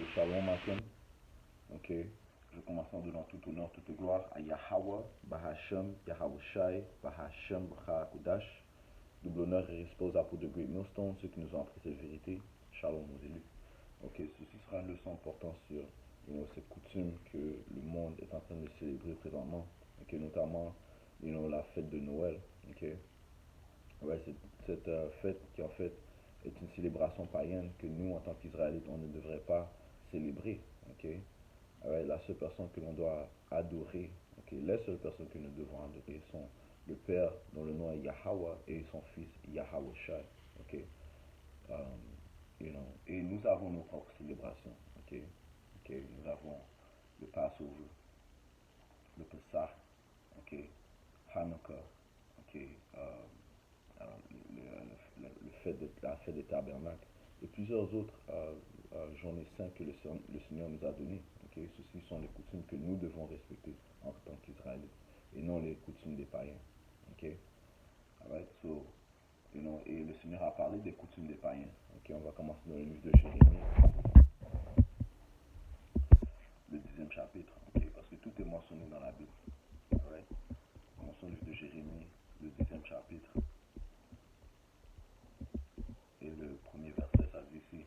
Shalom Maten. Ok. Je commence en donnant tout honneur, toute gloire à Yahweh, Bahashem, Yahweh Shai, Bahashem, Kodash. Double honneur et respect aux apôtres de Great Millstone, ceux qui nous ont appris cette vérité. Shalom aux élus. Ok, ceci sera une leçon importante sur cette coutume que le monde est en train de célébrer présentement. Ok, notamment la fête de Noël. Ok. Ouais, cette fête qui en fait est une célébration païenne que nous, en tant qu'Israélites, on ne devrait pas célébrer. Ok. Ouais, la seule personne que l'on doit adorer, ok, les seules personnes que nous devons adorer sont le Père dont le nom est Yahweh et son fils Yahweh Shai. Ok. Um, et nous avons nos propres célébrations. Ok. Ok. Nous avons le Passover, le Pesach, ok, Hanukkah, ok, la fête des tabernacles et plusieurs autres journées saintes que le Seigneur nous a données. Okay? Ceci sont les coutumes que nous devons respecter en tant qu'Israélites et non les coutumes des païens. Okay? Alright? So, et le Seigneur a parlé des coutumes des païens. Okay? On va commencer dans le livre de Jérémie, le 10e chapitre, okay? Parce que tout est mentionné dans la Bible. Alright? On mentionne le livre de Jérémie, le 10e chapitre. Et le premier verset, ça dit ici: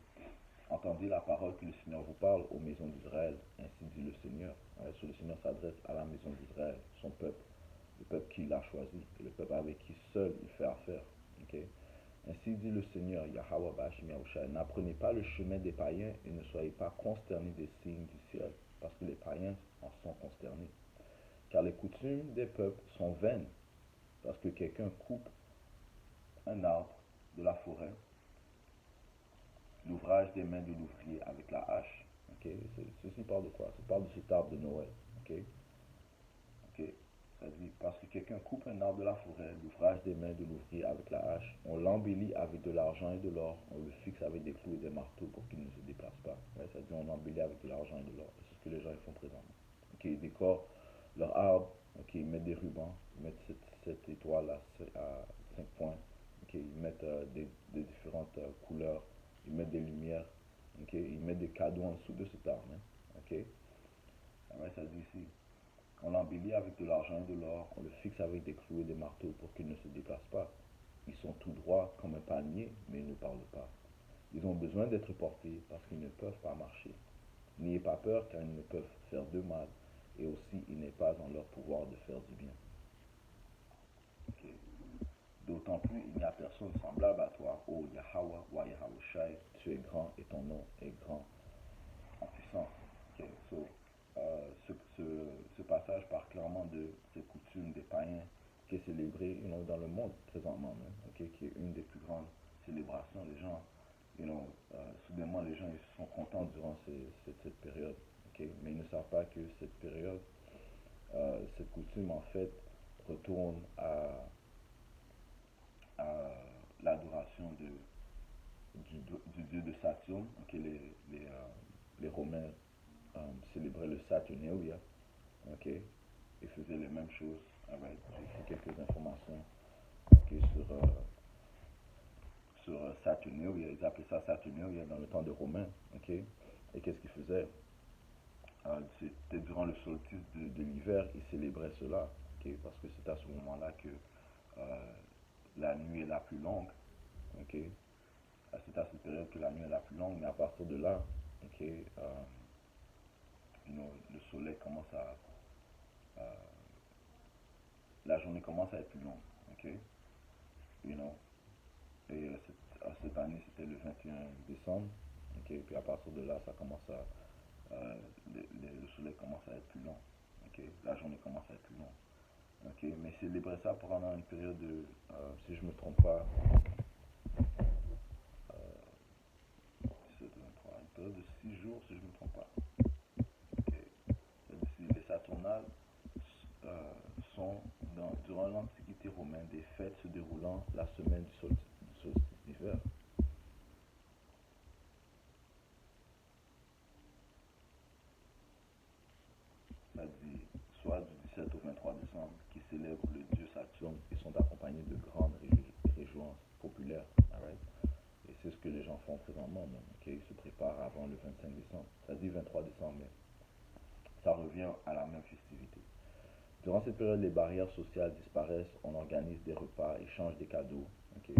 Entendez la parole que le Seigneur vous parle aux maisons d'Israël, ainsi dit le Seigneur. So, le Seigneur s'adresse à la maison d'Israël, son peuple, le peuple qu'il a choisi, et le peuple avec qui seul il fait affaire. Okay? Ainsi dit le Seigneur, Yahweh Bashim Yahushua, n'apprenez pas le chemin des païens et ne soyez pas consternés des signes du ciel, parce que les païens en sont consternés. Car les coutumes des peuples sont vaines, parce que quelqu'un coupe un arbre de la forêt, l'ouvrage des mains de l'ouvrier avec la hache. Okay? Ceci parle de quoi? Ça parle de cet arbre de Noël. Okay? Okay? Ça dit, parce que quelqu'un coupe un arbre de la forêt, l'ouvrage des mains de l'ouvrier avec la hache, on l'embellit avec de l'argent et de l'or, on le fixe avec des clous et des marteaux pour qu'il ne se déplace pas. Ouais, ça dit, on l'embellit avec de l'argent et de l'or. C'est ce que les gens font présentement. Okay? Ils décorent leur arbre, okay? Ils mettent des rubans, ils mettent cette étoile à 5 points, okay? Ils mettent des différentes couleurs, ils mettent des lumières, okay? Ils mettent des cadeaux en dessous de cet arbre. Hein? Okay? Ouais, ça dit ici, on l'embellit avec de l'argent et de l'or, on le fixe avec des clous et des marteaux pour qu'il ne se déplace pas. Ils sont tout droits comme un palmier, mais ils ne parlent pas. Ils ont besoin d'être portés parce qu'ils ne peuvent pas marcher. N'ayez pas peur car ils ne peuvent faire de mal, et aussi il n'est pas en leur pouvoir de faire du bien. Okay. D'autant plus, il n'y a personne semblable à toi, ô Yahweh, wa Yahweh Shai, tu es grand et ton nom est grand en puissance. Okay. So, ce passage parle clairement de cette coutume des païens qui est célébrée dans le monde présentement même, okay, qui est une des plus grandes célébrations. Les gens, soudainement, les gens ils sont contents durant cette période, okay, mais ils ne savent pas que cette période, cette coutume en fait retourne à l'adoration du dieu de Saturne. Okay, les Romains célébraient le Saturnalia. Ok, ils faisaient les mêmes choses. Alright, j'ai écrit quelques informations okay, sur Saturnalia. Ils appelaient ça Saturnalia dans le temps de Romains. Ok, et qu'est-ce qu'ils faisaient? C'était durant le solstice de l'hiver, ils célébraient cela. Okay, parce que c'est à ce moment-là que la nuit est la plus longue. Ok, c'est à cette période que la nuit est la plus longue, mais à partir de là, ok, le soleil commence la journée commence à être plus longue, ok, you know, et cette année c'était le 21 décembre, ok, puis à partir de là ça commence le soleil commence à être plus long, ok, la journée commence à être plus longue, ok, mais célébrer ça pendant une période de, si je me trompe pas, 17, 23, une période de 6 jours si je me trompe pas, ok, les Saturnales euh, sont durant l'Antiquité romaine des fêtes se déroulant la semaine du solstice d'hiver. Ça dit soit du 17 au 23 décembre, qui célèbrent le dieu Saturne et sont accompagnés de grandes réjouissances populaires. Alright? Et c'est ce que les gens font présentement même. Okay? Ils se préparent repas avant le 25 décembre. Ça dit 23 décembre, mais ça revient à la même festivité. Durant cette période, les barrières sociales disparaissent, on organise des repas, échange des cadeaux, ok,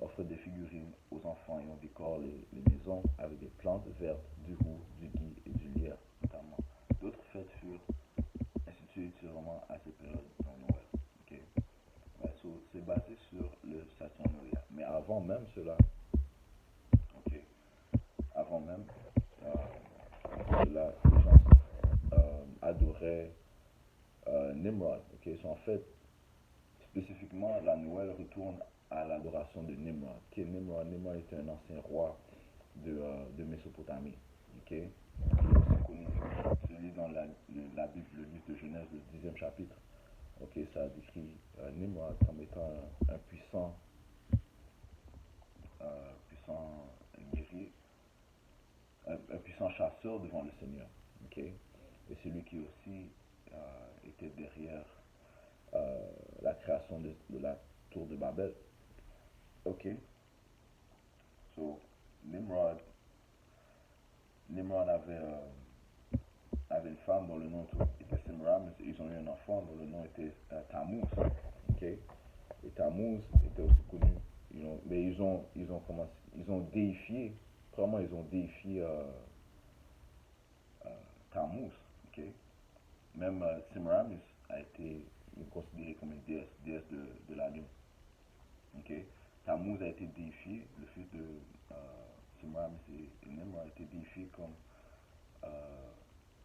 offre des figurines aux enfants et on décore les maisons avec des plantes vertes, du roux, du gui et du lierre, notamment. D'autres fêtes furent instituées ultérieurement à cette période dans Noël. Ok. Ouais, so, c'est basé sur le Saturnalia. Mais avant même cela, ok, avant même cela, les gens adoraient Nimrod. Ok, so, en fait, spécifiquement, la Noël retourne à l'adoration de Nimrod. Qui est Nimrod? Nimrod était un ancien roi de Mésopotamie. Ok? Il est aussi connu, celui dans la Bible, le livre de Genèse, le 10e chapitre. Ok, ça décrit Nimrod comme étant un puissant guerrier, un puissant chasseur devant le Seigneur. Ok? Et celui qui aussi était derrière la création de la tour de Babel. Ok? So, Nimrod, Nimrod avait une femme dont le nom était Semiramis. Ils ont eu un enfant dont le nom était Tammuz. Ok? Et Tammuz était aussi connu. Mais ils ont déifié, vraiment ils ont déifié Tammuz. Ok? Même Semiramis a été considérée comme une déesse de la lune. Ok? Tammuz a été déifié, le fils de Semiramis et Nimrod a été déifié comme euh,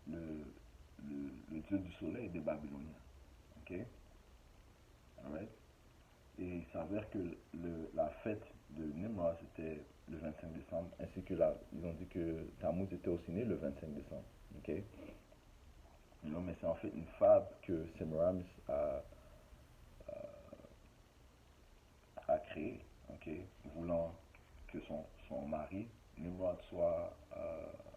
le, le dieu du soleil des Babyloniens. Ok? Alright? Et il s'avère que la fête de Nimrod c'était le 25 décembre, ainsi que ils ont dit que Tammuz était aussi né le 25 décembre. Ok? Non, mais c'est en fait une fable que Semiramis a créée, ok? Voulant que son mari, Nimrod, soit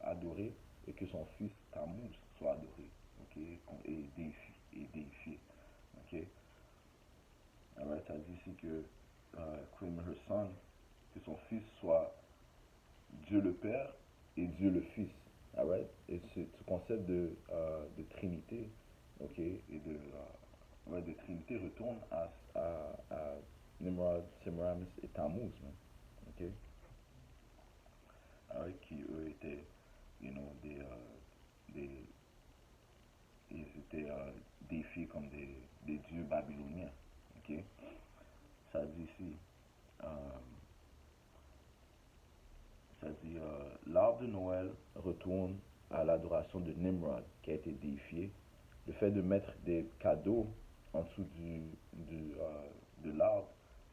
adoré et que son fils Tammuz soit adoré, ok? Et déifié, ok? Alright, ça dit ici que claim her son, que son fils soit Dieu le Père et Dieu le Fils. Alright? Et ce concept de Trinité, ok, et de Trinité retourne à Nimrod, Semiramis et Tammuz, man. Ok? Alright, qui eux étaient, des, ils étaient défiés comme des dieux babyloniens. Ok? Ça dit ici, euh, ça dit, l'arbre de Noël retourne à l'adoration de Nimrod, qui a été déifié. Le fait de mettre des cadeaux en dessous de l'arbre,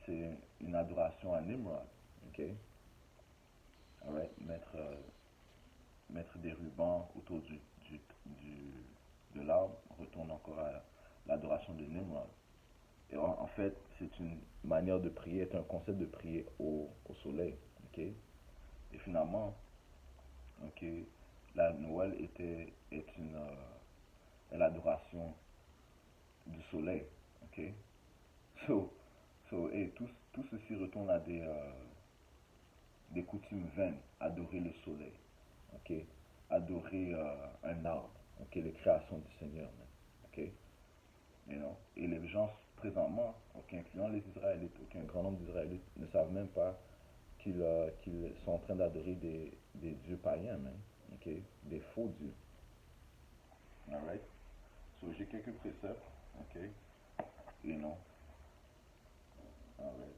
c'est une adoration à Nimrod. Ok? Alright? Mettre des rubans autour de l'arbre retourne encore à l'adoration de Nimrod. Et en fait, c'est une manière de prier, c'est un concept de prier au soleil. Ok? Et finalement, ok, la Noël est l'adoration du soleil. Ok? So, et tout ceci retourne à des coutumes vaines. Adorer le soleil. Ok? Adorer un arbre. Ok? Les créations du Seigneur. Ok? Et les gens, présentement, ok, incluant les Israélites, aucun grand nombre d'Israélites ne savent même pas qu'ils sont en train d'adorer des dieux païens, même. Ok? Des faux dieux. Alright? So, j'ai quelques préceptes. Ok? You know? Alright.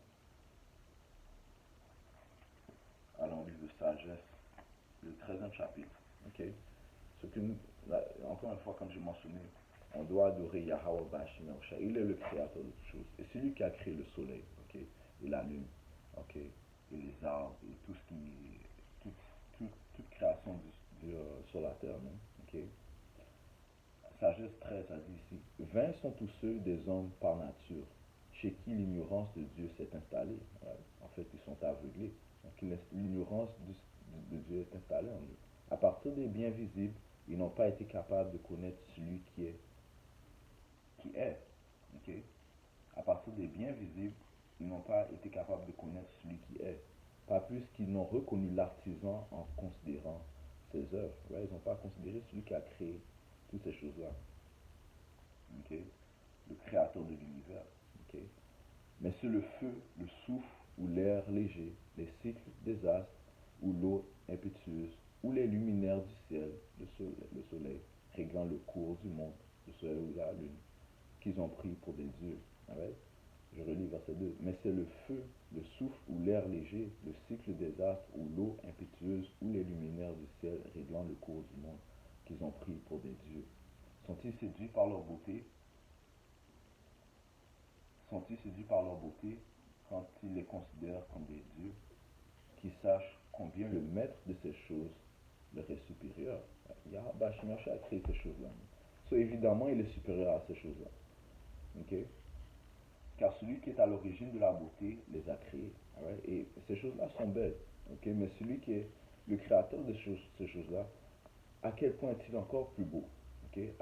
Allons au livre de sagesse, le 13e chapitre. Ok? Ce que encore une fois, comme j'ai mentionné, on doit adorer Yahweh Bashim Yahushua. Il est le créateur de toutes choses. Et c'est lui qui a créé le soleil, ok? Et la lune, ok? Et les arbres, et tout ce qui. Tout, toute création sur la terre, même, ok? Sagesse 13 a dit ici: vains sont tous ceux des hommes par nature, chez qui l'ignorance de Dieu s'est installée. Ouais. En fait, ils sont aveuglés. Donc, l'ignorance de Dieu est installée en eux. À partir des biens visibles, ils n'ont pas été capables de connaître celui qui est. Qui est. Ok? À partir des biens visibles, ils n'ont pas été capables de connaître celui qui est. pas plus qu'ils n'ont reconnu l'artisan en considérant ses œuvres. Right? Ils n'ont pas considéré celui qui a créé toutes ces choses-là. Okay? Le créateur de l'univers. Okay? Mais c'est le feu, le souffle ou l'air léger, les cycles des astres ou l'eau impétueuse ou les luminaires du ciel, le soleil, réglant le cours du monde, le soleil ou la lune, qu'ils ont pris pour des dieux. Right? Je relis verset 2. Mais c'est le feu, le souffle ou l'air léger, le cycle des astres ou l'eau impétueuse ou les luminaires du ciel réglant le cours du monde qu'ils ont pris pour des dieux. Sont-ils séduits par leur beauté? Sont-ils séduits par leur beauté quand ils les considèrent comme des dieux? Qu'ils sachent combien le maître de ces choses leur est supérieur. Yahweh Shemashah a créé ces choses-là. So, évidemment, il est supérieur à ces choses-là. Okay? Car celui qui est à l'origine de la beauté les a créés. Right? Et ces choses-là sont belles. Okay? Mais celui qui est le créateur de ces choses-là, à quel point est-il encore plus beau? Okay?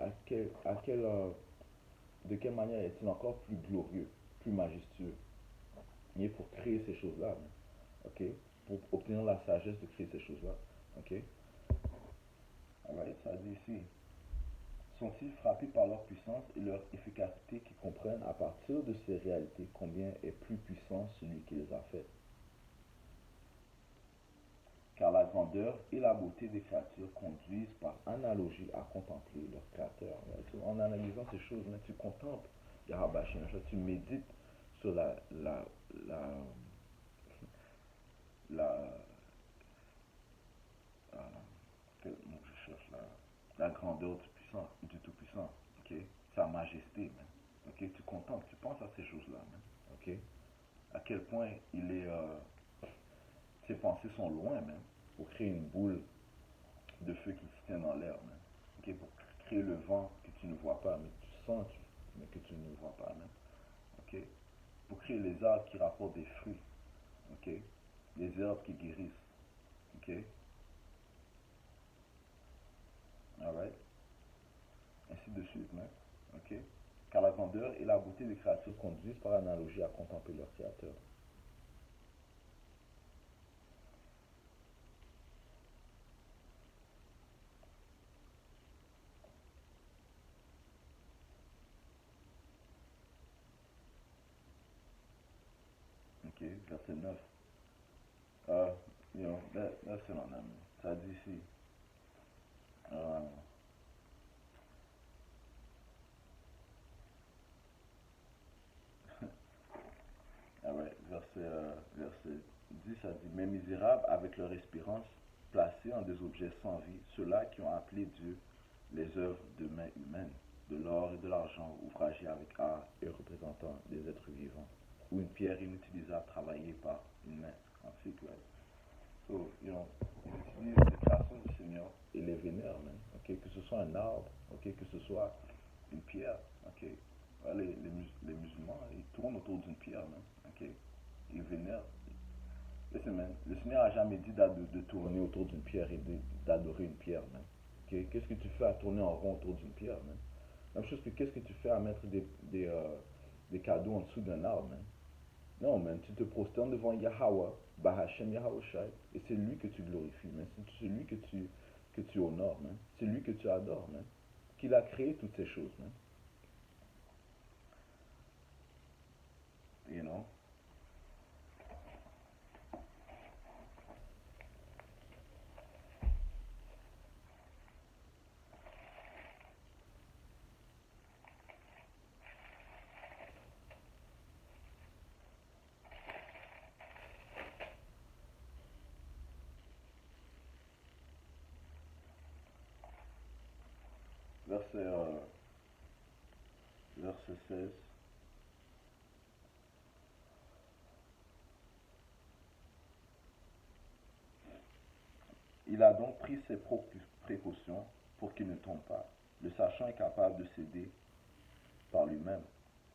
De quelle manière est-il encore plus glorieux, plus majestueux? Et pour créer ces choses-là. Okay? Pour obtenir la sagesse de créer ces choses-là. Okay? Alright, ça dit ici. Sont-ils frappés par leur puissance et leur efficacité qui comprennent à partir de ces réalités combien est plus puissant celui qui les a faits? Car la grandeur et la beauté des créatures conduisent par analogie à contempler leur créateur. En analysant ces choses, tu contemples Yahweh, tu médites sur la, la, quel mot je cherche là, la grandeur du puissant, du tout-puissant, ok? Sa majesté, man. Ok? Tu contemples, tu penses à ces choses-là, man. Ok? À quel point ses pensées sont loin, même, pour créer une boule de feu qui se tient dans l'air, man. Ok? Pour créer le vent que tu ne vois pas, mais tu sens, mais que tu ne vois pas, man. Ok? Pour créer les arbres qui rapportent des fruits, ok? Les herbes qui guérissent, ok? Alright? Ainsi de suite, man. Ok? Car la grandeur et la beauté des créatures conduisent par analogie à contempler leur créateur. Ok, verset 9. Uh, that's it on that, man. Ça dit ici. Uh, alright, verset 10, ça dit, mais misérables avec leur espérance placée en des objets sans vie, ceux-là qui ont appelé Dieu les œuvres de mains humaines, de l'or et de l'argent, ouvragés avec art et représentant des êtres vivants, ou une pierre inutilisable travaillée par une main antique, right? So, ils utilisent les créations du Seigneur et les vénèrent, man. Okay? Que ce soit un arbre, okay? Que ce soit une pierre, okay? Les musulmans, ils tournent autour d'une pierre, man. Okay? Ils vénèrent. Listen, man, le Seigneur n'a jamais dit de tourner autour d'une pierre et d'adorer une pierre, man. Okay? Qu'est-ce que tu fais à tourner en rond autour d'une pierre, man? Même chose que qu'est-ce que tu fais à mettre des cadeaux en dessous d'un arbre, man? Non, man, tu te prosternes devant Yahweh, Bahashem Yahawashi, et c'est lui que tu glorifies, man. C'est lui que tu honores, man. C'est lui que tu adores, man. Qu'il a créé toutes ces choses, man. You know? Verset, verset 16. Il a donc pris ses propres précautions pour qu'il ne tombe pas. Le sachant est capable de céder par lui-même,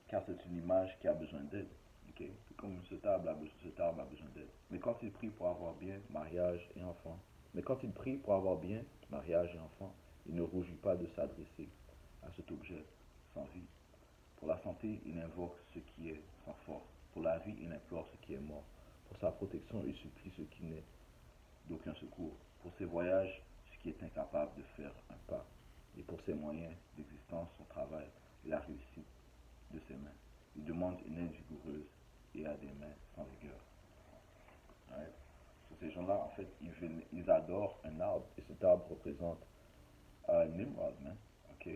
car c'est une image qui a besoin d'aide. Okay? Comme cet arbre a besoin d'aide. Mais quand il prie pour avoir bien, mariage et enfant. Mais quand il prie pour avoir bien, mariage et enfant, il ne rougit pas de s'adresser à cet objet sans vie. Pour la santé, il invoque ce qui est sans force. Pour la vie, il implore ce qui est mort. Pour sa protection, il supplie ce qui n'est d'aucun secours. Pour ses voyages, ce qui est incapable de faire un pas. Et pour ses moyens d'existence, son travail et la réussite de ses mains. Il demande une aide vigoureuse et a des mains sans rigueur. Right? So, ces gens-là, en fait, ils adorent un arbre. Et cet arbre représente Nimrod, man. OK?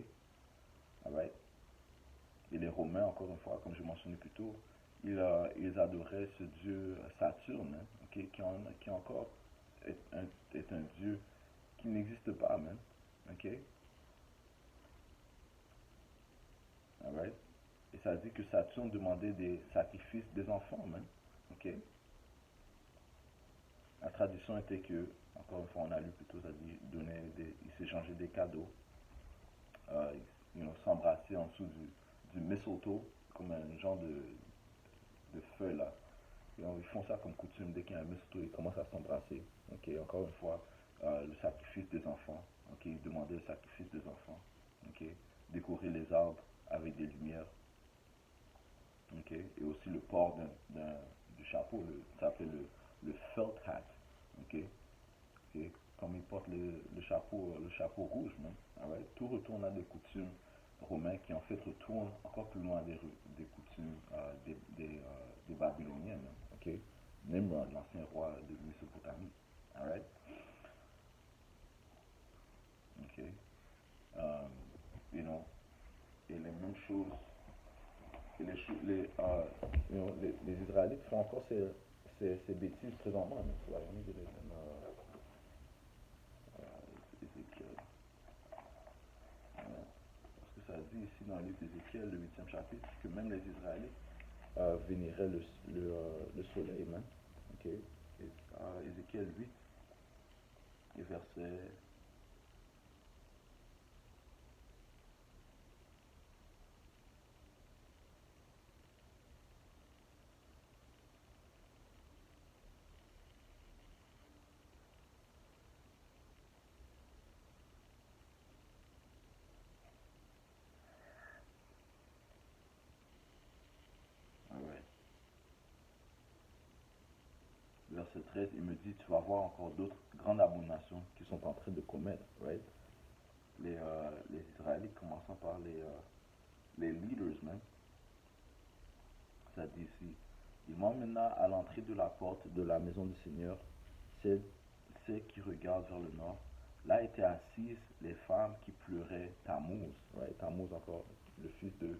Alright? Et les Romains, encore une fois, comme je mentionnais plus tôt, ils adoraient ce dieu Saturne, hein, okay, qui encore est un dieu qui n'existe pas, man. OK? Alright? Et ça dit que Saturne demandait des sacrifices des enfants, man. OK? La tradition était que, encore une fois, on a lu plutôt, ça dit, ils s'échangeaient des cadeaux, euh, s'embrasser en dessous du mistletoe, comme un genre de feuille là. Et ils font ça comme coutume, dès qu'il y a un mistletoe, ils commencent à s'embrasser. Ok, encore une fois, le sacrifice des enfants. Ok, ils demandaient le sacrifice des enfants. Ok, décorer les arbres avec des lumières. Ok, et aussi le port du chapeau, ça s'appelle le felt hat. Ok, et comme ils portent le chapeau rouge, même. Alright? Tout retourne à des coutumes romaines qui en fait retournent encore plus loin des coutumes des Babyloniens, même. Ok? Nimrod, l'ancien roi de Mésopotamie. Alright? Ok? Um, you know, et les mêmes choses, et les Israélites font encore ces bêtises présentement. Mais tu vois, on est Ézéchiel. Parce que ça dit ici dans le livre d'Ézéchiel, le 8e chapitre, que même les Israélites vénéraient le soleil, même. Ok? Ézéchiel 8, et verset. Alright. Verset 13, il me dit, tu vas voir encore d'autres grandes abominations qui sont en train de commettre, right? Les Israélites, commençant par les leaders, même. Ça dit ici, il m'emmena à l'entrée de la porte de la maison du Seigneur, celle qui regarde vers le nord. Là étaient assises les femmes qui pleuraient Tammuz, right? Tammuz encore, le fils de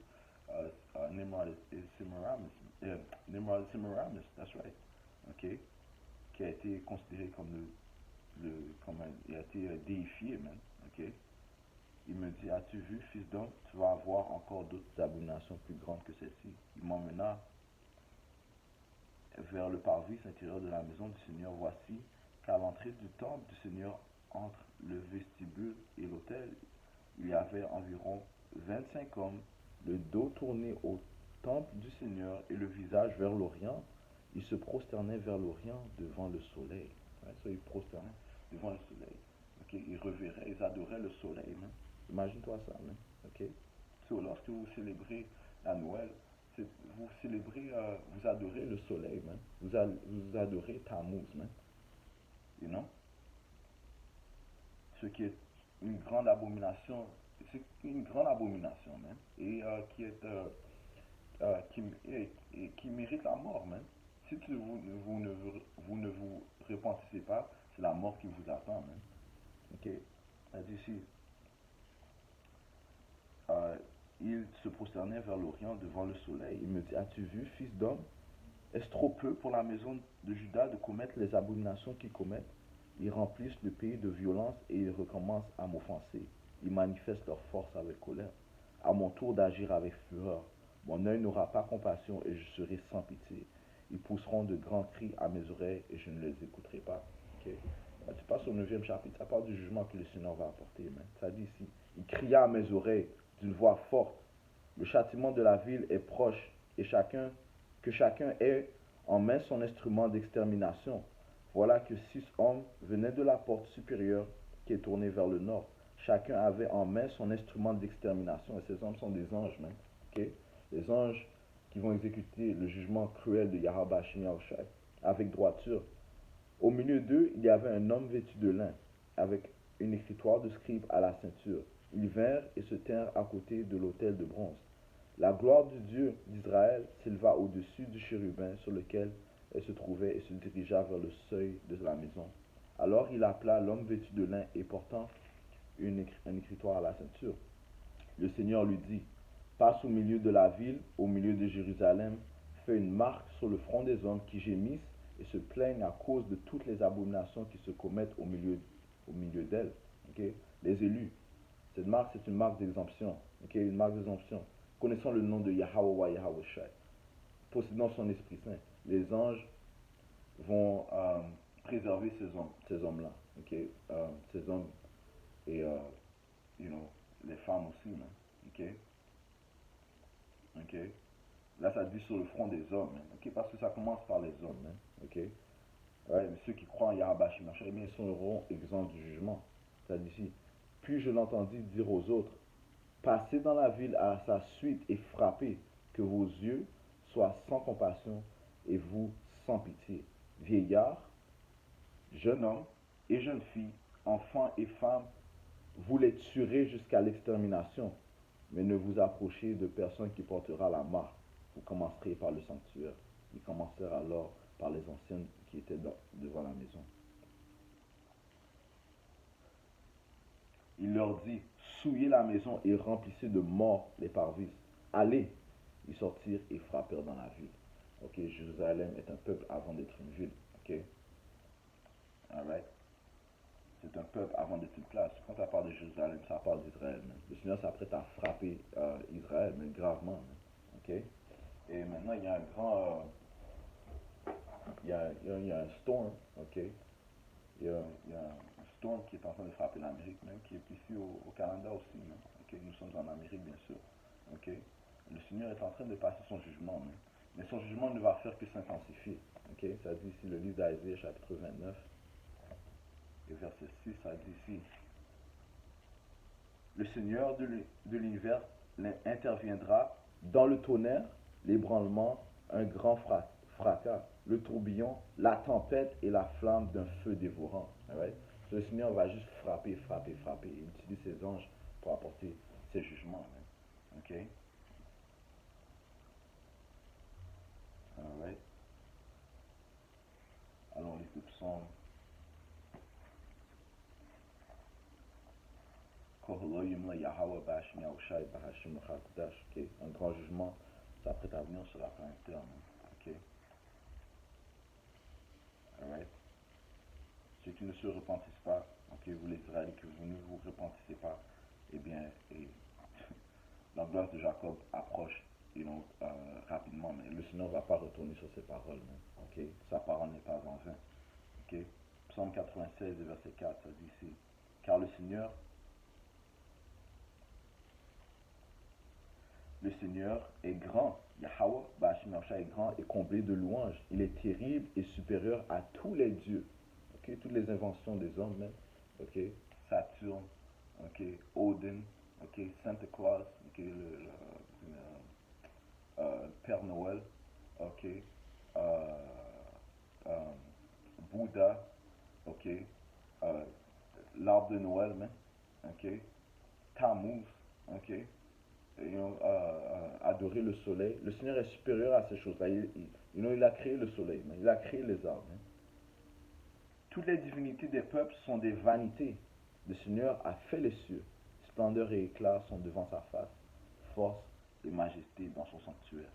Nimrod et Semiramis. Nimrod et Semiramis, that's right. Ok? Qui a été considéré comme il a été déifié, même. Ok? Il me dit, as-tu vu, fils d'homme, tu vas avoir encore d'autres abominations plus grandes que celle-ci. Il m'emmena vers le parvis intérieur de la maison du Seigneur. Voici qu'à l'entrée du temple du Seigneur, entre le vestibule et l'autel, il y avait environ 25 hommes, le dos tourné au temple du Seigneur et le visage vers l'Orient. Ils se prosternaient vers l'Orient devant le soleil. Ouais, ça, ils prosternaient devant le soleil. Okay? Ils adoraient le soleil. Hein? Imagine-toi ça. Hein? Okay? So, lorsque vous célébrez la Noël, vous célébrez, vous adorez le soleil, man. Vous adorez Tammuz, man. You know? Ce qui est une grande abomination, c'est une grande abomination, man. Et qui mérite la mort, man. Si vous ne vous repentissez pas, c'est la mort qui vous attend, man. Ok? Ça dit ici, euh, il se prosternait vers l'Orient devant le soleil. Il me dit, as-tu vu, fils d'homme? Est-ce trop peu pour la maison de Juda de commettre les abominations qu'ils commettent? Ils remplissent le pays de violence et ils recommencent à m'offenser. Ils manifestent leur force avec colère. À mon tour d'agir avec fureur. Mon œil n'aura pas compassion et je serai sans pitié. Ils pousseront de grands cris à mes oreilles et je ne les écouterai pas. Okay? Tu passes au 9e chapitre, ça parle du jugement que le Seigneur va apporter. Man. Ça dit ici, il cria à mes oreilles d'une voix forte. Le châtiment de la ville est proche et que chacun ait en main son instrument d'extermination. Voilà que 6 hommes venaient de la porte supérieure qui est tournée vers le nord. Chacun avait en main son instrument d'extermination. Et ces hommes sont des anges, même. Okay? Les anges qui vont exécuter le jugement cruel de Yahweh Shemi Yahushai. avec droiture. Au milieu d'eux, il y avait un homme vêtu de lin, avec une écritoire de scribe à la ceinture. Ils vinrent et se tinrent à côté de l'autel de bronze. La gloire du Dieu d'Israël s'éleva au-dessus du chérubin sur lequel elle se trouvait et se dirigea vers le seuil de la maison. Alors il appela l'homme vêtu de lin et portant un écritoire à la ceinture. Le Seigneur lui dit, passe au milieu de la ville, au milieu de Jérusalem, fais une marque sur le front des hommes qui gémissent et se plaignent à cause de toutes les abominations qui se commettent au milieu d'elles. Okay? Les élus. Cette marque, c'est une marque d'exemption. Okay? Une marque d'exemption. Connaissant le nom de Yahweh Yahweh Shai, possédant son Esprit Saint, les anges vont préserver ces hommes-là. Okay? Ces hommes et les femmes aussi. Man. Okay? Okay? Là, ça dit sur le front des hommes. Man. Okay? Parce que ça commence par les hommes. Man. Okay? Ouais, mais ceux qui croient en Yahweh Shai, eh bien, ils seront exempts du jugement. Ça dit ici. Puis je l'entendis dire aux autres, passez dans la ville à sa suite et frappez, que vos yeux soient sans compassion et vous sans pitié. Vieillards, jeunes hommes et jeunes filles, enfants et femmes, vous les tuerez jusqu'à l'extermination, mais ne vous approchez de personne qui portera la marque. Vous commencerez par le sanctuaire. Ils commencèrent alors par les anciennes qui étaient devant la maison. Il leur dit, souillez la maison et remplissez de morts les parvis. Allez. Ils sortirent et frappèrent dans la ville. Ok, Jérusalem est un peuple avant d'être une ville. Ok, alright. C'est un peuple avant d'être une classe. Quand ça parle de Jérusalem, ça parle d'Israël. Le Seigneur s'apprête à frapper Israël, mais gravement. Ok. Et maintenant, il y a un grand, il y a un storm. Ok. Il y a un storm qui est en train de frapper l'Amérique, même qui est ici au Canada aussi. Ok, nous sommes en Amérique, bien sûr. Ok. Le Seigneur est en train de passer son jugement, mais son jugement ne va faire que s'intensifier. Ok, ça dit ici le livre d'Isaiah chapitre 29 et verset 6, ça dit ici, le Seigneur de l'univers interviendra dans le tonnerre, l'ébranlement, un grand fracas, le tourbillon, la tempête et la flamme d'un feu dévorant. Right? Le Seigneur va juste frapper, frapper, frapper. Il utilise ses anges pour apporter ses jugements. Ok? Alright. Alors, les psaumes. Un grand jugement s'apprête à venir sur la planète Terre. Okay? Alright? Ceux qui ne se repentissent pas, okay, vous les Israélites, que vous ne vous repentissez pas, eh bien, la gloire de Jacob approche rapidement, mais le Seigneur ne va pas retourner sur ses paroles. Okay? Sa parole n'est pas en vain. Okay? Psaume 96, verset 4, ça dit ici, car le Seigneur est grand. Yahweh, Bashimachah est grand et comblé de louanges. Il est terrible et supérieur à tous les dieux. Okay? Toutes les inventions des hommes même. Okay? Saturne, okay? Odin, okay? Santa Claus, okay? Père Noël, okay? Euh, euh, Bouddha, okay? Euh, l'arbre de Noël, même. Okay? Tammuz, okay? Adorer le soleil. Le Seigneur est supérieur à ces choses-là. Il a créé le soleil, mais il a créé les arbres. Hein. Toutes les divinités des peuples sont des vanités. Le Seigneur a fait les cieux. Splendeur et éclat sont devant sa face. Force et majesté dans son sanctuaire.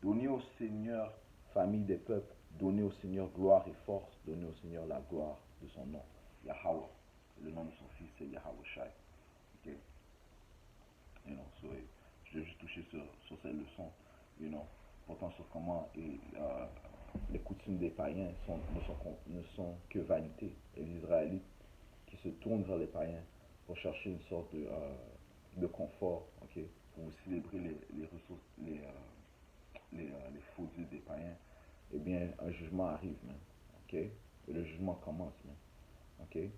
Donnez au Seigneur, famille des peuples, donnez au Seigneur gloire et force, donnez au Seigneur la gloire de son nom. Yahweh. Le nom de son fils, c'est Yahweh Shai. Okay? So, je vais juste toucher sur cette leçon, portant sur comment les coutumes des païens ne sont que vanité. Et les Israélites qui se tournent vers les païens pour chercher une sorte de confort, okay, pour célébrer les ressources, les faux dieux des païens, eh bien, un jugement arrive, man. Okay? Et le jugement commence, man. Okay?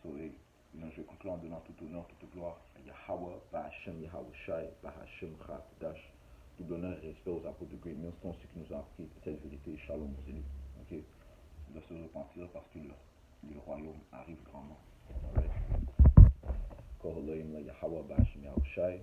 So, je vais conclure en donnant tout honneur, toute gloire à Yahweh, Bahashem, Yahweh Shai, Bahashem, Dash, tout honneur et respect aux apôtres de Great Millstone, ceux qui nous ont appris cette vérité, Shalom aux élus. Okay? doit se repentir parce que le royaume arrive grandement. Alright. Koholeim la Yahweh Bashim Yahushai.